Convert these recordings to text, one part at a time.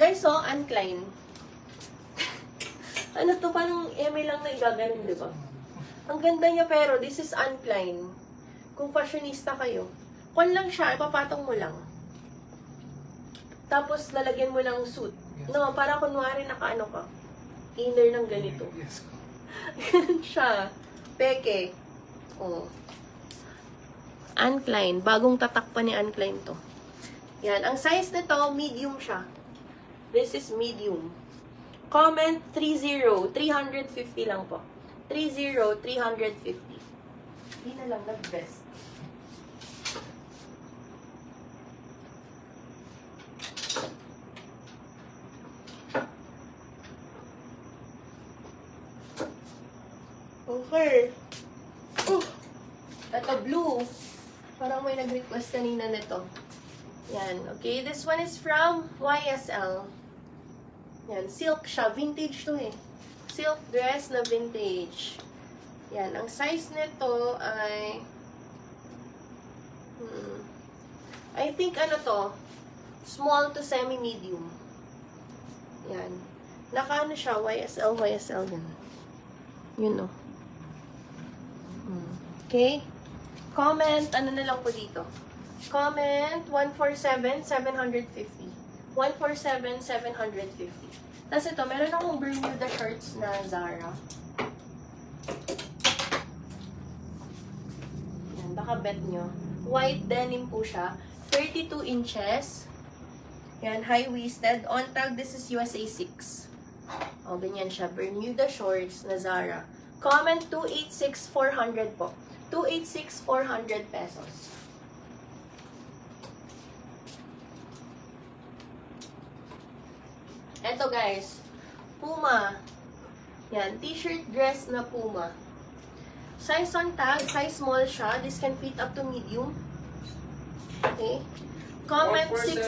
Guys, so, Anne Klein. Ano to, parang eme lang na igaganon, di ba? Ang ganda niya, pero this is Anne Klein. Kung fashionista kayo, kung lang siya, ipapatong mo lang. Tapos, lalagyan mo ng suit. No, para kunwari nakaano ka. Inner ng ganito. Ganun siya. Peke. Oh. Anne Klein. Bagong tatak pa ni Anne Klein to. Yan. Ang size nito, medium siya. This is medium. Comment 30. 350 lang po. 30, 350. Hindi na lang nag-best. Okay. Ito blue. Parang may nag-request kanina nito. Yan. Okay. This one is from YSL. Yan, silk siya. Vintage to eh. Silk dress na vintage. Yan, ang size nito ay I think ano to, small to semi-medium. Yan. Naka ano siya, YSL yan. Yun o. Okay. Comment, ano na lang po dito. Comment, 147, 750. 147, 750. Tapos ito, meron akong Bermuda shirts na Zara. Yan, baka bet nyo. White denim po siya. 32 inches. Yan, high-waisted. On tag, this is USA 6. O, ganyan siya. Bermuda shorts na Zara. Comment 286,400 po. 286,400 pesos. Eto guys, Puma. Yan, t-shirt dress na Puma. Size on tag, size small siya. This can fit up to medium. Okay. Comment 6.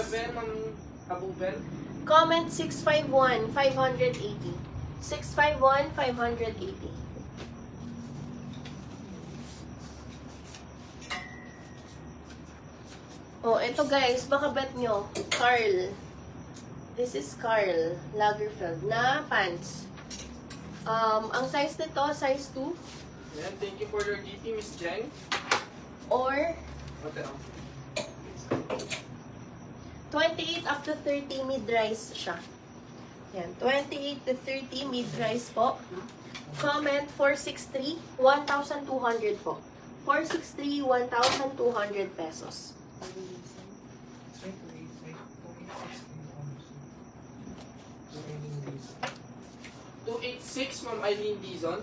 Comment 651, 580. 651, 580. Oh, eto guys, baka bet nyo. Carl. This is Karl Lagerfeld na pants. Ang size nito, size 2. Yan, thank you for your GP, Miss Jen. Or Okay. 28 up to 30 mid-rise siya. Yan, 28 to 30 mid-rise po. Comment 463, 1,200 po. 463, 1,200 pesos. 286, Ma'am Eileen Dizon.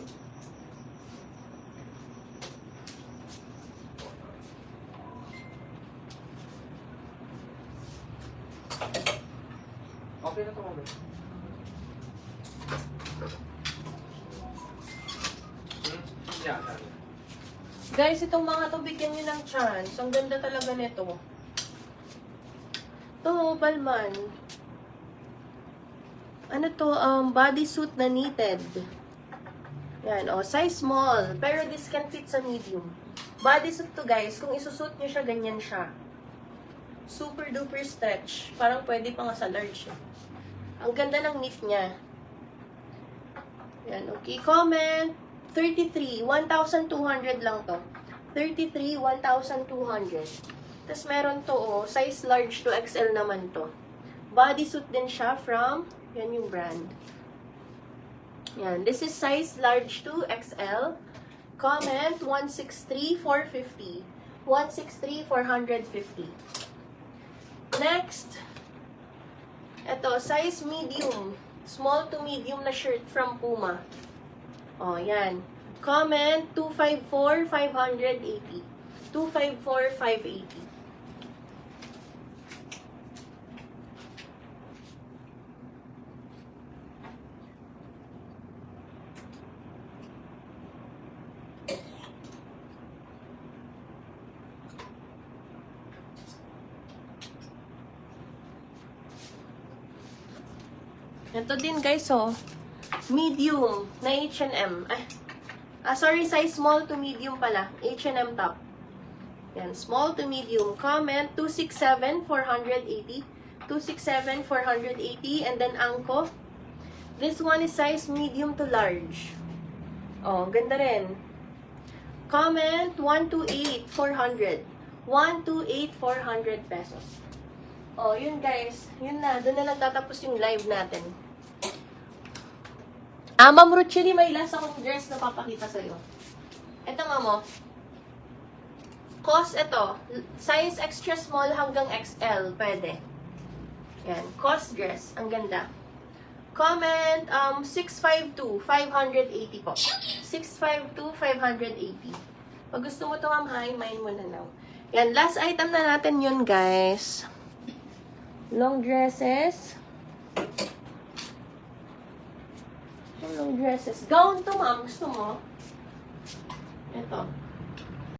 Okay na ito, Ma'am. Yeah, Guys, itong mga to, bigyan nyo ng chance. Ang ganda talaga nito. To, Balman. Ano to, bodysuit na knitted. Yan, size small. Pero this can fit sa medium. Bodysuit to guys, kung isusuot nyo siya, ganyan siya. Super duper stretch. Parang pwede pa nga sa large. Ang ganda ng knit niya. Yan, okay. Comment 33, 1,200 lang to. 33, 1,200. Tapos meron to, size large to XL naman to. Bodysuit din siya from yan yung brand. Yan. This is size large to XL. Comment 163, 450. 163, 450. Next. Ito, size medium. Small to medium na shirt from Puma. O, yan. Comment 254, 580. 254, 580. Ito din guys, medium na H&M. Ay, Sorry, size small to medium pala. H&M top. Yan, small to medium. Comment, 267, 480. 267, 480. And then, Angko. This one is size medium to large. Oh, ganda rin. Comment, 128, 400. 128, 400 pesos. Oh, yun guys. Yun na. Doon na nagtatapos yung live natin. Ma'am Ruchili, may last akong dress na papakita sa'yo. Ito nga mo. Cost ito. Size extra small hanggang XL. Pwede. Yan. Cost dress. Ang ganda. Comment, 652, 580 po. 652, 580. Pag gusto mo ito, ma'am, mine mo na lang. Yan. Last item na natin yun, guys. Long dresses. Long dresses. Gown to, ma'am. Gusto mo? Ito.